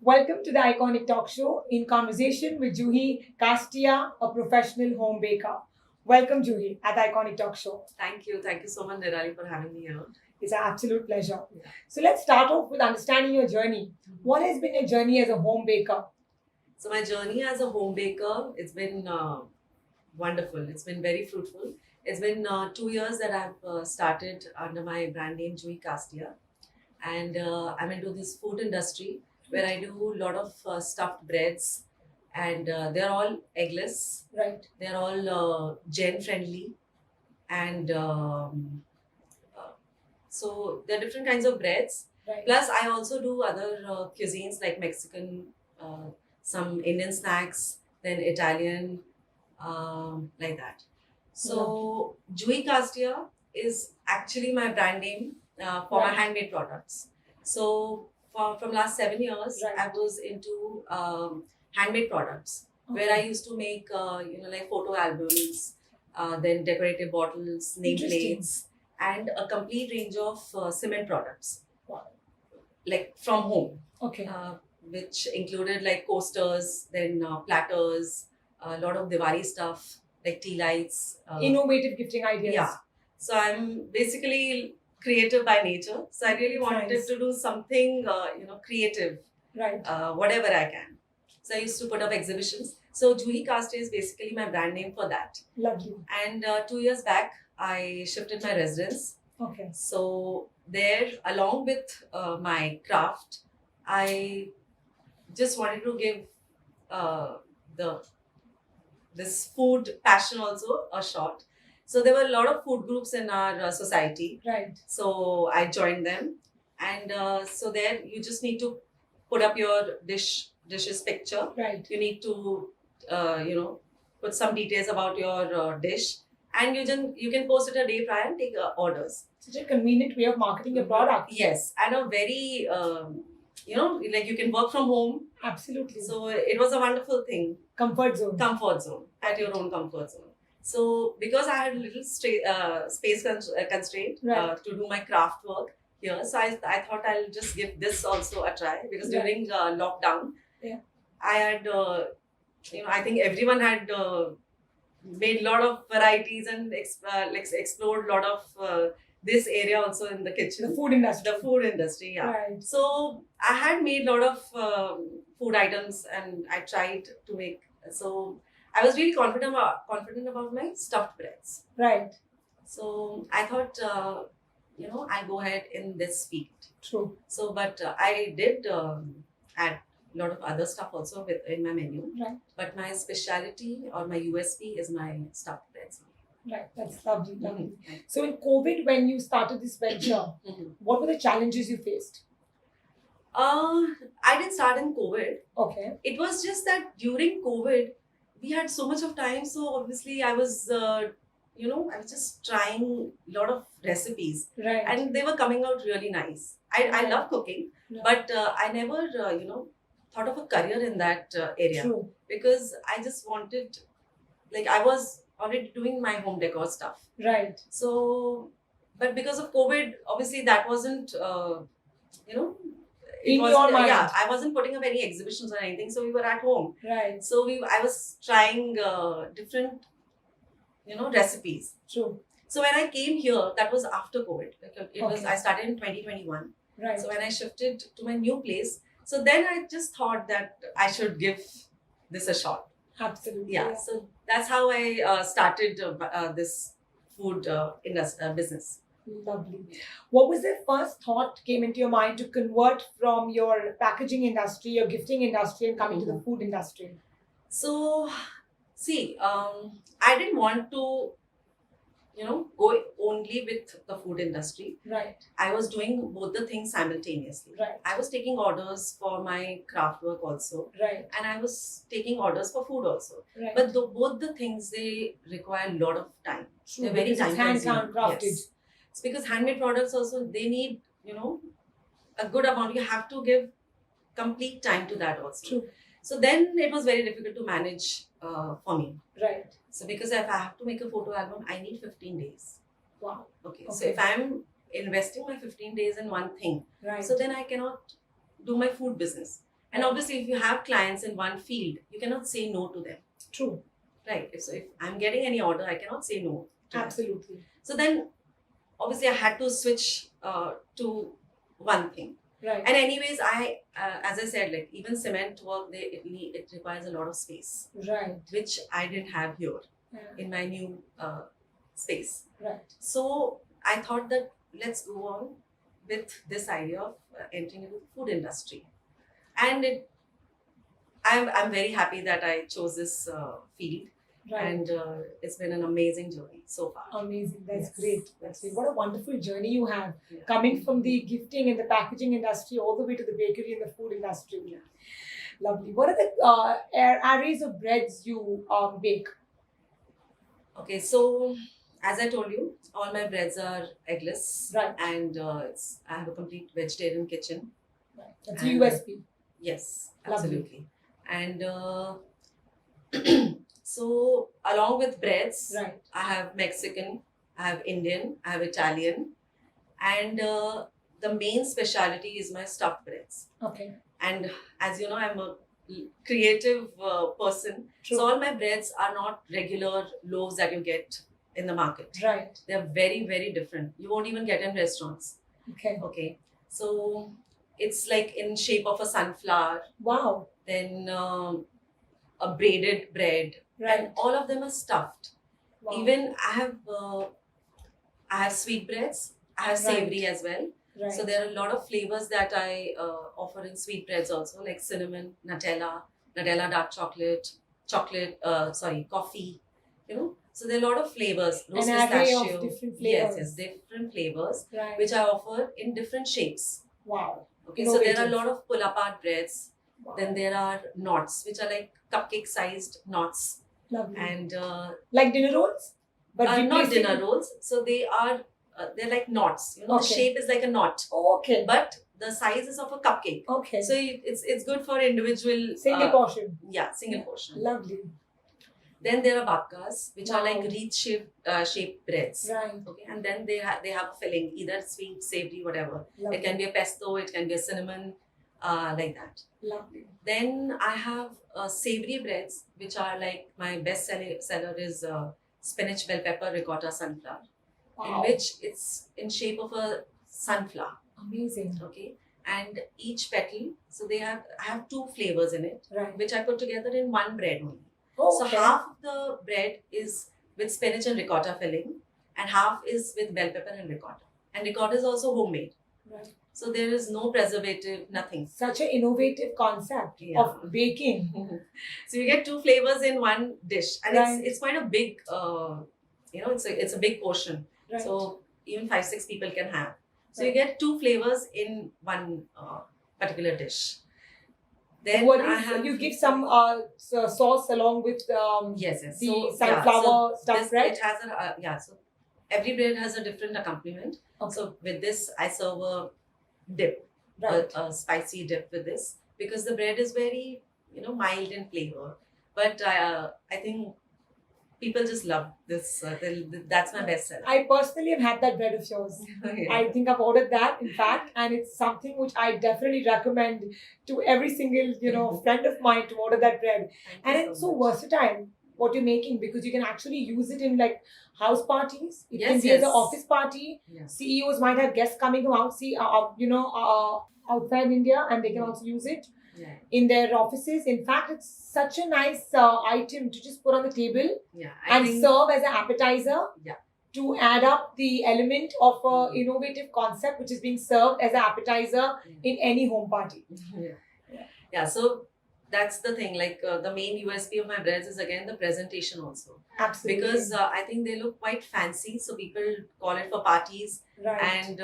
Welcome to the Iconic Talk Show in conversation with Juhi Kastiya, a professional home baker. Welcome, Juhi, at the Iconic Talk Show. Thank you. Thank you so much, Niraalee, for having me here. It's an absolute pleasure. Yeah. So let's start off with understanding your journey. What has been your journey as a home baker? So my journey as a home baker, it's been wonderful. It's been very fruitful. It's been 2 years that I've started under my brand name Juhi Kastiya, and I'm into this food industry where I do a lot of stuffed breads, and they're all eggless. Right. They're all gen friendly, and so there are different kinds of breads. Right. Plus, I also do other cuisines like Mexican, some Indian snacks, then Italian, like that. So, Juhi Kastiya is actually my brand name for my Right. handmade products. So, from last 7 years, Right. I was into handmade products where I used to make, like photo albums, then decorative bottles, nameplates, and a complete range of cement products. Wow. Like from home, Okay. which included like coasters, then platters, a lot of Diwali stuff like tea lights. Innovative gifting ideas. Yeah. So I'm basically creative by nature. So I really wanted Nice. to do something, creative, Right. whatever I can. So I used to put up exhibitions. So Juhi Kastiya is basically my brand name for that. Lovely. And 2 years back, I shifted my residence. Okay. So there, along with my craft, I just wanted to give the this food passion also a shot. So there were a lot of food groups in our society. Right. So I joined them, and so there you just need to put up your dishes picture. Right. You need to put some details about your dish, and you can post it a day prior and take orders. Such a convenient way of marketing your product. Yes, and a very like you can work from home. Absolutely. So it was a wonderful thing. Comfort zone. Comfort zone, at your own comfort zone. So because I had a little space constraint Right. to do my craft work here, so I thought I'll just give this also a try, because Right. during lockdown, Yeah. I had I think everyone had made a lot of varieties and explored a lot of this area also in the kitchen. The food industry. The food industry, yeah. Right. So I had made a lot of food items, and I tried to make. So I was really confident about my stuffed breads. Right. So I thought, I'll go ahead in this field. True. So, but I did add a lot of other stuff also in my menu. Right. But my speciality or my USP is my stuffed breads. Right. That's lovely. Lovely. Mhm. So in COVID, when you started this venture, Mhm. what were the challenges you faced? I didn't start in COVID. Okay. It was just that during COVID, we had so much of time. So obviously, I was, I was just trying a lot of recipes, Right. and they were coming out really nice. I Right. love cooking, Yeah. but I never, thought of a career in that area, True. because I just wanted, like, I was already doing my home decor stuff. Right. So, but because of COVID, obviously, that wasn't, In your mind. Yeah, I wasn't putting up any exhibitions or anything. So we were at home. Right. So I was trying different, recipes. True. So when I came here, that was after COVID. Okay. I started in 2021. Right. So when I shifted to my new place, so then I just thought that I should give this a shot. Absolutely. Yeah. So that's how I started this food business. Lovely. What was the first thought came into your mind to convert from your packaging industry, your gifting industry, and coming to the food industry? So, see, I didn't want to, go only with the food industry. Right. I was doing both the things simultaneously. Right. I was taking orders for my craft work also, Right. and I was taking orders for food also. Right. But both the things, they require a lot of time. True, They're very because it's handcrafted. Yes. It's because handmade products also, they need, a good amount. You have to give complete time to that also. True. So then it was very difficult to manage for me. Right. So because if I have to make a photo album, I need 15 days. Wow. Okay. So Okay. if I'm investing my 15 days in one thing, Right. so then I cannot do my food business. And obviously, if you have clients in one field, you cannot say no to them, True. right? If I'm getting any order, I cannot say no to them. Absolutely. So then, obviously, I had to switch to one thing. Right. And anyways, as I said, like even cement work, it requires a lot of space, Right. which I didn't have here Yeah. in my new space. Right. So I thought that let's go on with this idea of entering into the food industry, and I'm very happy that I chose this field, Right. and it's been an amazing journey so far. Amazing. That's Yes. great. That's great. What a wonderful journey you have. Yeah. Coming from the gifting and the packaging industry all the way to the bakery and the food industry. Yeah. Lovely. What are the arrays of breads you bake? Okay, so as I told you, all my breads are eggless, Right. and I have a complete vegetarian kitchen. Right. That's a And- USP. Yes, Lovely. absolutely. And so along with breads, Right. I have Mexican, I have Indian, I have Italian, and the main specialty is my stuffed breads. Okay. And as you know, I'm a creative person, True. so all my breads are not regular loaves that you get in the market. Right. They're very, very different. You won't even get in restaurants. Okay. Okay, so it's like in shape of a sunflower, Wow. then a braided bread, Right. and all of them are stuffed. Wow. Even I have sweet breads, I have Right. savory as well. Right. So there are a lot of flavors that I offer in sweet breads also, like cinnamon, Nutella dark chocolate, coffee. You know, so there are a lot of flavors. Rose An array of pistachio. different Yes, flavors. different flavors, Right. which I offer in different shapes. Wow. Okay, so there are a Innovative. lot of pull-apart breads. Wow. Then there are knots, which are like cupcake-sized knots, Lovely. and Like dinner rolls, but not replacing- dinner rolls. So they're like knots. You know, the Okay. shape is like a knot, Oh, okay. but the size is of a cupcake. Okay. So it's good for individual Single portion. single portion. Lovely. Then there are babkas, which are like Wow. wreath shaped breads. Right. Okay, and then they have a filling, either sweet, savory, whatever. Lovely. It can be a pesto, it can be a cinnamon, like that. Lovely. Then I have savory breads, which are like my best seller is spinach, bell pepper, ricotta, sunflower, Wow. in which it's in shape of a sunflower. Amazing. Okay, and each petal, so I have two flavors in it, Right. which I put together in one bread only. Oh, So okay. half of the bread is with spinach and ricotta filling, and half is with bell pepper and ricotta. And ricotta is also homemade. Right. So there is no preservative, nothing. Such an innovative concept Yeah. of baking. So you get two flavors in one dish, and Right. it's quite a big, it's a big portion. Right. So even 5-6 people can have. So you get two flavors in one particular dish. Then What I is, have you give some sauce along with yes. the So, sunflower stuff, this, right? it has a So every bread has a different accompaniment. Okay. So with this, I serve a dip, Right. a spicy dip with this, because the bread is very mild in flavor. But I think people just love this. That's my best seller. I personally have had that bread of yours. I think I've ordered that, in fact, and it's something which I definitely recommend to every single, friend of mine to order that bread. And it's so versatile what you're making, because you can actually use it in like house parties. It can Yes, be as an yes. office party. Yeah. CEOs might have guests coming from outside India, and they can also use it Yeah. in their offices. In fact, it's such a nice item to just put on the table Yeah. and serve as an appetizer. Yeah. To add up the element of an innovative concept which is being served as an appetizer in any home party. Yeah. So that's the thing. Like the main USP of my breads is again the presentation also, Absolutely. because I think they look quite fancy. So people call it for parties, right. and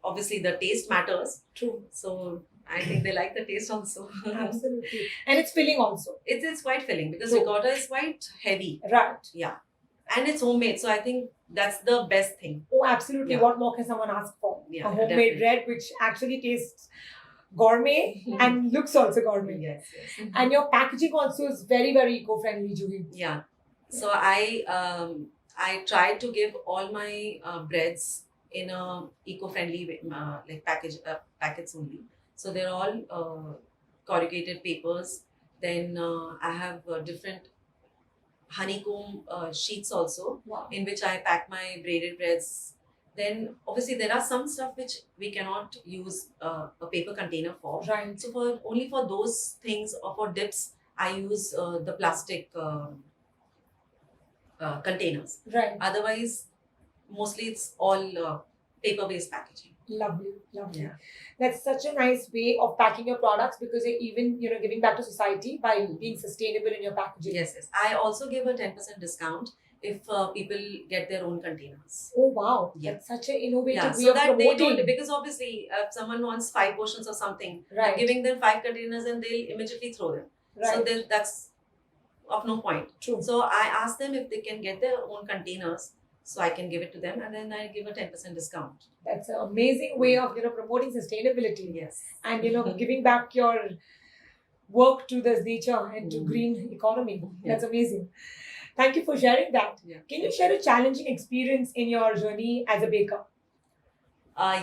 obviously the taste matters. True. So I think they like the taste also. Absolutely. And it's filling also. It's quite filling, because True. ricotta is quite heavy. Right. Yeah. And it's homemade. So I think that's the best thing. Oh, absolutely. Yeah. What more can someone ask for? Yeah, A homemade definitely. bread which actually tastes gourmet and looks also gourmet. Yes. And your packaging also is very, very eco-friendly, Juhi. Yeah. So I try to give all my breads in a eco-friendly way, like packets only. So they're all corrugated papers. Then I have different honeycomb sheets also, Wow. in which I pack my braided breads. Then obviously there are some stuff which we cannot use a paper container for. Right. So for only for those things or for dips, I use the plastic containers. Right. Otherwise, mostly it's all paper-based packaging. Lovely, lovely. Yeah. That's such a nice way of packing your products because you're even, giving back to society by Mm. being sustainable in your packaging. Yes, yes. I also give a 10% discount if people get their own containers. Oh wow, Yeah. that's such an innovative Yeah, way so of that they promoting. don't, because obviously if someone wants 5 portions of something, Right. I'm giving them 5 containers and they'll immediately throw them. Right. So then that's of no point. True. So I ask them if they can get their own containers, so I can give it to them, and then I give a 10% discount. That's an amazing way of promoting sustainability Yes. and giving back your work to this nature and to Mm. green economy. Yeah. That's amazing. Thank you for sharing that. Yeah. Can you share a challenging experience in your journey as a baker?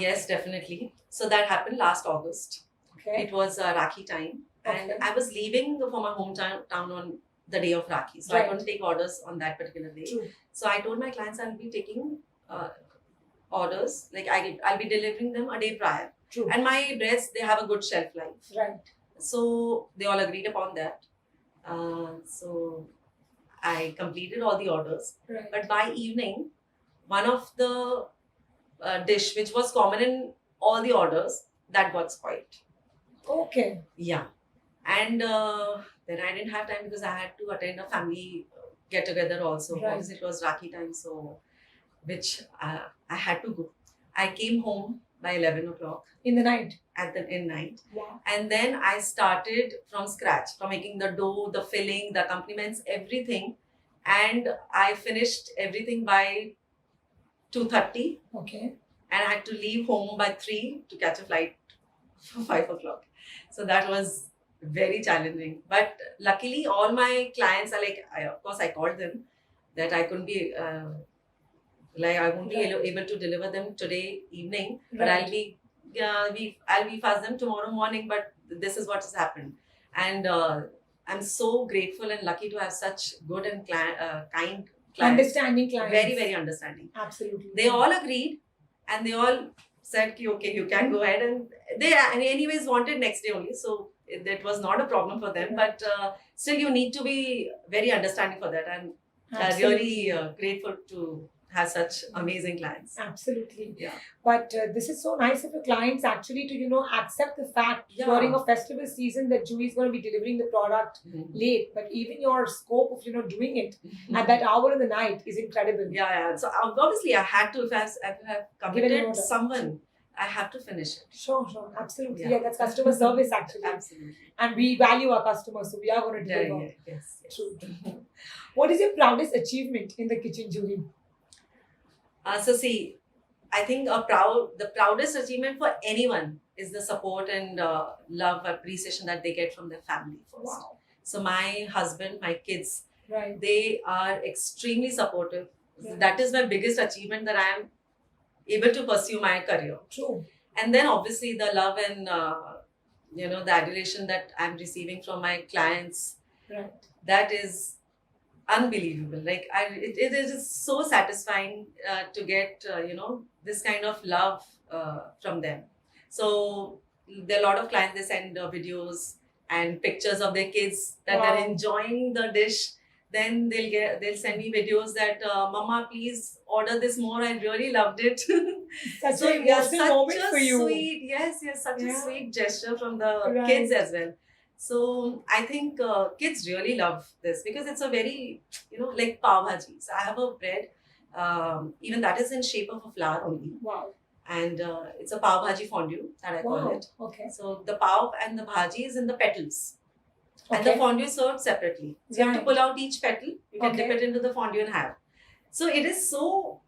Yes, definitely. So that happened last August. Okay. It was Rakhi time, and Okay. I was leaving for my hometown on the day of Rakhi, so Right. I couldn't take orders on that particular day. True. So I told my clients I'll be taking orders, like I'll be delivering them a day prior. True. And my breads, they have a good shelf life. Right. So they all agreed upon that. So I completed all the orders. Right. But by evening, one of the dish which was common in all the orders, that got spoiled. Okay. Yeah. And then I didn't have time because I had to attend a family get together also. Right. Obviously, it was Rakhi time, so which I had to go. I came home by 11 o'clock In the night. in night. Wow. And then I started from scratch, from making the dough, the filling, the accompaniments, everything. And I finished everything by 2:30. Okay. And I had to leave home by 3 to catch a flight for 5 o'clock. So that was very challenging. But luckily, all my clients are like, of course, I called them that I couldn't be, I won't be Right. able to deliver them today evening, but Right. I'll be fast them tomorrow morning. But this is what has happened, and I'm so grateful and lucky to have such good and kind clients. Understanding clients. Very, very understanding. Absolutely. They all agreed, and they all said, "Okay, you can go ahead." And they anyways wanted next day only, so that was not a problem for them. Right. But still, you need to be very understanding for that, and Absolutely. really grateful to have such amazing clients. Absolutely. Yeah. But this is so nice of your clients actually to accept the fact Yeah. during a festival season that Juhi is going to be delivering the product late. But even your scope of doing it at that hour in the night is incredible. Yeah. So obviously, I had to, if I have Given an committed order. someone, I have to finish it. Sure. Absolutely. Yeah. Yeah, that's customer service actually. Absolutely. And we value our customers, so we are going to Yeah, deliver. yes. True. What is your proudest achievement in the kitchen, Juhi? So see, I think the proudest achievement for anyone is the support and love, appreciation that they get from their family first. Wow. So my husband, my kids, Right. they are extremely supportive. Yeah. That is my biggest achievement, that I am able to pursue my career. True. And then obviously the love and the adoration that I'm receiving from my clients, Right. that is unbelievable. Like it is so satisfying to get this kind of love from them. So there are a lot of clients, they send videos and pictures of their kids that Wow. they're enjoying the dish. Then they'll send me videos that Mama, please order this more, I really loved it. Such So an yeah, emotional such moment a for you. sweet, yes, such Yeah. a sweet gesture from the Right. kids as well. So I think kids really love this because it's a very, like pav bhaji. So I have a bread, even that is in shape of a flower only, Wow. and it's a pav bhaji fondue that I call Wow. it. Okay. So the pav and the bhaji is in the petals, and the Okay. fondue is served separately. So you have to Right. pull out each petal. You can dip Okay. it into the fondue and have. So it is so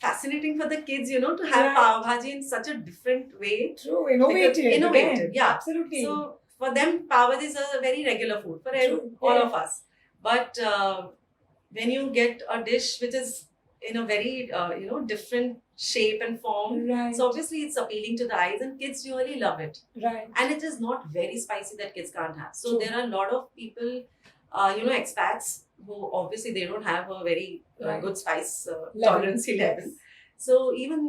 fascinating for the kids, to have Right. pav bhaji in such a different way. True. Innovative. Innovative, again. yeah. Absolutely. So for them, pav bhaji is a very regular food for True, all yeah. of us. But when you get a dish which is in a very different shape and form. Right. So obviously it's appealing to the eyes and kids really love it. Right. And it is not very spicy that kids can't have. So True. there are a lot of people, expats who obviously they don't have a very Right. good spice Level. tolerance level. Yes. So even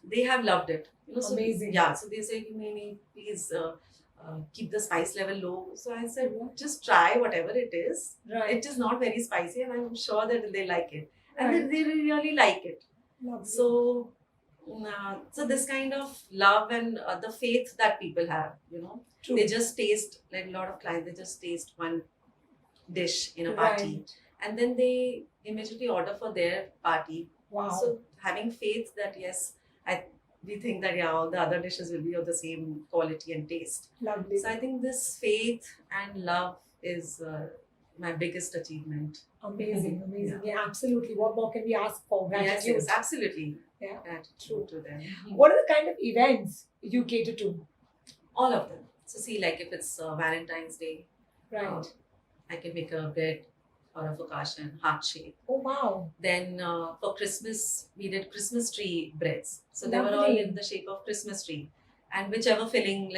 they have loved it. So, Amazing. Yeah. So they say, please keep the spice level low. So I said, Yeah. just try whatever it is. Right. It is not very spicy, and I'm sure that they like it, and Right. they really like it. Lovely. So this kind of love and the faith that people have, True. they just taste, like a lot of clients, they just taste one dish in a party, Right. and then they immediately order for their party. Wow. So having faith that yes, we think that all the other dishes will be of the same quality and taste. Lovely. So I think this faith and love is my biggest achievement. Amazing. Yeah, absolutely. What more can we ask for? Gratitude. Yes, absolutely. Yeah. Gratitude to them. What are the kind of events you cater to? All of them. So see, like if it's Valentine's Day, Right. I can make a bread or a focaccia in heart shape. Oh wow. Then for Christmas, we did Christmas tree breads. So they were all Lovely. in the shape of Christmas tree. And whichever filling,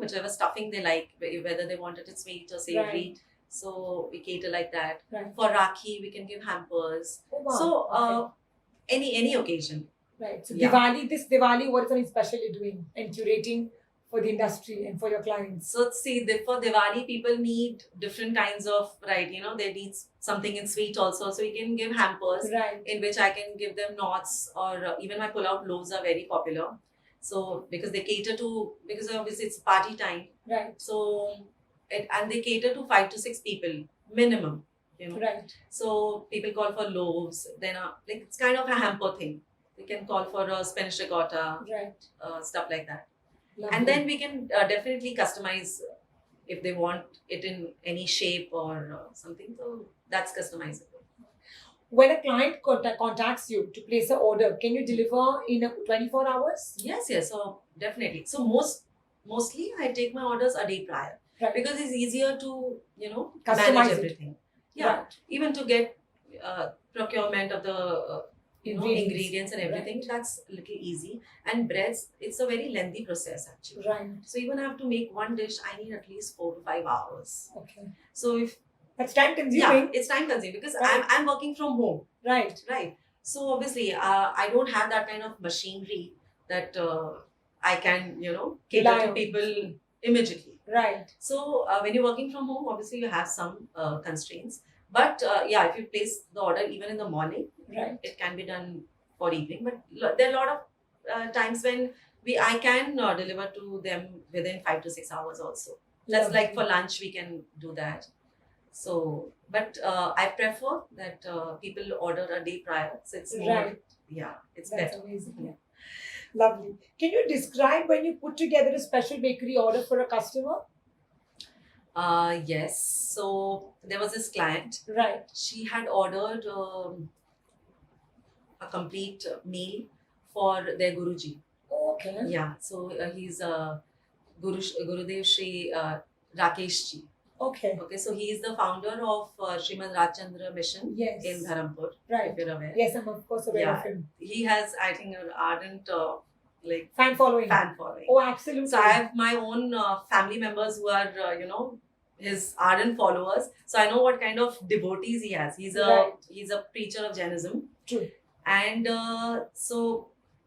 whichever stuffing they like, whether they wanted it sweet or savory. Right. So we cater like that. Right. For Rakhi, we can give hampers. Oh wow. So Okay. any occasion. Right. So Yeah. this Diwali, what is something special you're doing and curating for the industry and for your clients? So see, for Diwali, people need different kinds of they need something in sweet also. So we can give hampers Right. in which I can give them knots, or even my pull-out loaves are very popular. So because obviously it's party time. Right. So and they cater to 5 to 6 people minimum. Right. So people call for loaves. Then it's kind of a hamper thing. They can call for a Spanish ricotta, Right. stuff like that. Lovely. And then we can definitely customize if they want it in any shape or something. So that's customizable. When a client contacts you to place an order, can you deliver in 24 hours? Yes. So definitely. So mostly I take my orders a day prior, Right. because it's easier to Customize manage it. everything. Yeah. Right. Even to get procurement of the ingredients and everything, Right. that's a little easy. And breads, it's a very lengthy process actually. Right. So even I have to make one dish, I need at least 4 to 5 hours. Okay. So if That's time consuming. it's time consuming because Right. I'm working from home, Right. right? So obviously I don't have that kind of machinery that I can cater Rely to on. people immediately. Right. So when you're working from home, obviously you have some constraints. But if you place the order even in the morning, Right. it can be done for evening. But there are a lot of times when I can deliver to them within 5 to 6 hours also. That's Lovely. like for lunch we can do that. So, but I prefer that people order a day prior. So it's more, Right. it's That's better. amazing. Yeah. Lovely. Can you describe when you put together a special bakery order for a customer? Yes. So there was this client. Right. She had ordered a complete meal for their Guruji. Okay. Yeah. So he's Gurudev Shri Rakesh Ji. Okay. Okay. So he is the founder of Srimad Rajchandra Mission Yes. in Dharampur. Right. If you're aware. Yes, I'm of course aware Yeah. of him. He has, I think, an ardent Fan following. fan following. Oh, absolutely. So I have my own family members who are, his ardent followers. So I know what kind of devotees he has. He's Right. a preacher of Jainism. True. And so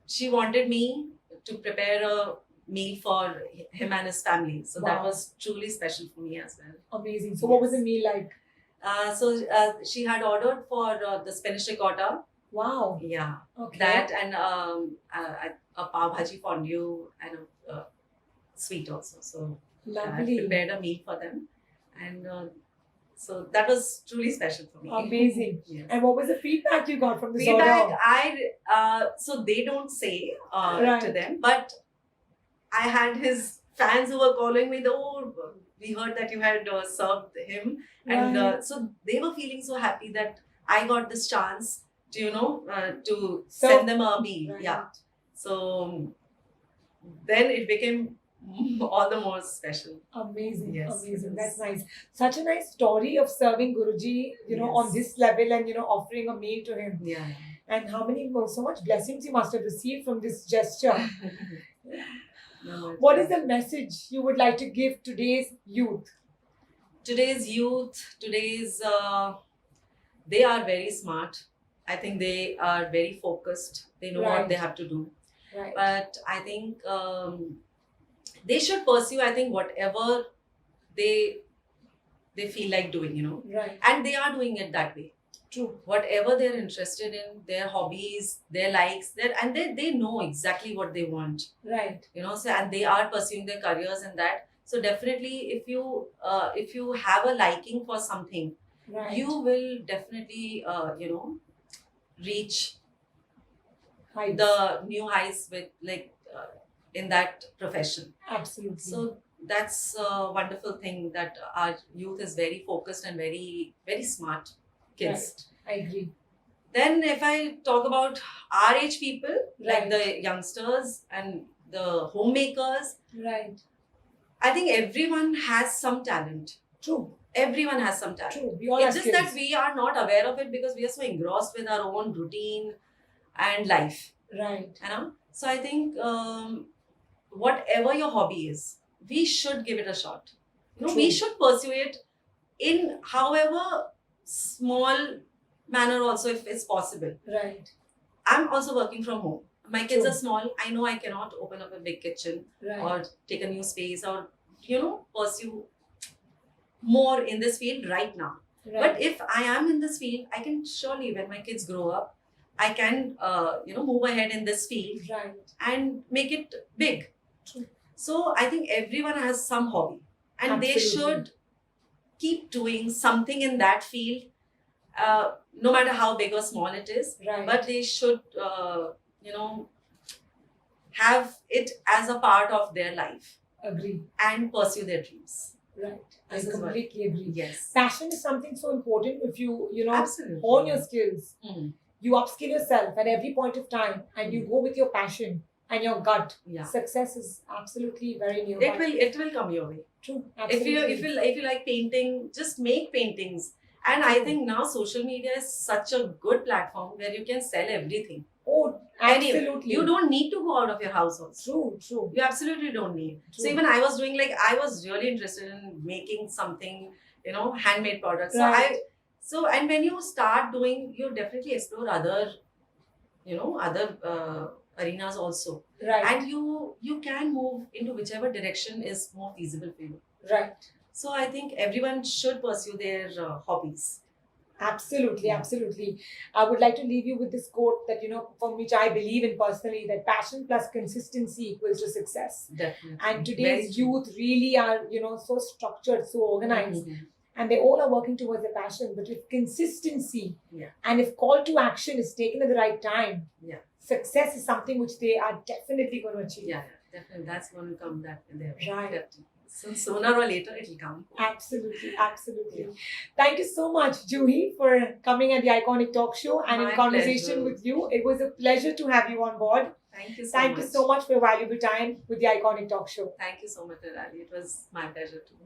she wanted me to prepare a meal for him and his family. So that Wow. was truly special for me as well. Amazing. So what was the meal like? So she had ordered for the Spanish ricotta. Wow. Yeah. Okay. That and a pav bhaji fondue and a sweet also. So I Lovely. prepared a meal for them, and so that was truly special for me. Amazing. Yes. And what was the feedback you got from this Feedback, order? so they don't say Right. to them, but I had his fans who were calling me. We heard that you had served him, and Right. so they were feeling so happy that I got this chance to to So- send them a meal. Right. Yeah. So then it became all the more special. Amazing. Yes, Amazing. it That's is. nice. Such a nice story of serving Guruji, on Yes. this level and, offering a meal to him. Yeah. and so much blessings you must have received from this gesture. What is the message you would like to give today's youth? Today's youth, they are very smart. I think they are very focused. They know what they have to do. Right. But I think they should pursue, I think, whatever they feel like doing, Right. And they are doing it that way. True. Whatever they're interested in, their hobbies, their likes, they know exactly what they want. Right. So, and they are pursuing their careers in that. So definitely, if you have a liking for something, Right. you will definitely reach Heights. the new highs with in that profession. Absolutely. So that's a wonderful thing that our youth is very focused and very, very smart kids. Right. I agree. Then if I talk about our age people, like Right. the youngsters and the homemakers, Right. I think everyone has some talent. True. Everyone has some talent. True. We all It's have just that skills. we are not aware of it because we are so engrossed with our own routine and life. Right. So I think whatever your hobby is, we should give it a shot. True. We should pursue it in however small manner also, if it's possible. Right. I'm also working from home. My kids True. are small. I know I cannot open up a big kitchen Right. or take a new space or pursue more in this field right now. Right. But if I am in this field, I can surely, when my kids grow up, I can move ahead in this field Right. and make it big. True. So I think everyone has some hobby, and they Absolutely. should keep doing something in that field, no matter how big or small it is. Right. But they should have it as a part of their life Agree. and pursue their dreams. Right. I This is what- completely agree. Yes. Passion is something so important. If you Absolutely. hone your skills, Mm. you upskill yourself at every point of time, and you go with your passion and your gut. Yeah. Success is absolutely very nearby. It will come your way. True. If Absolutely. you like painting, just make paintings. And I think now social media is such a good platform where you can sell everything. Oh, Anyway, absolutely. you don't need to go out of your house also. True. True. You absolutely don't need. So True. even I was doing, I was really interested in making something, handmade products. Right. And when you start doing, you definitely explore other arenas also. Right. And you can move into whichever direction is more feasible for you. Right. So I think everyone should pursue their hobbies. Absolutely, absolutely. I would like to leave you with this quote that, from which I believe in personally, that passion plus consistency equals to success. Definitely. And Very today's true. youth really are, so structured, so organized, Mhm. and they all are working towards their passion. But if consistency Yeah. and if call to action is taken at the right time, Yeah. success is something which they are definitely going to achieve. Yeah, definitely. That's going to come that there. Right. Definitely. So sooner or later it will come. Absolutely, absolutely. Thank you so much, Juhi, for coming at the Iconic Talk Show and My in conversation pleasure. with you. It was a pleasure to have you on board. Thank you so Thank much. you so much for your valuable time with the Iconic Talk Show. Thank you so much, Niraalee. It was my pleasure too.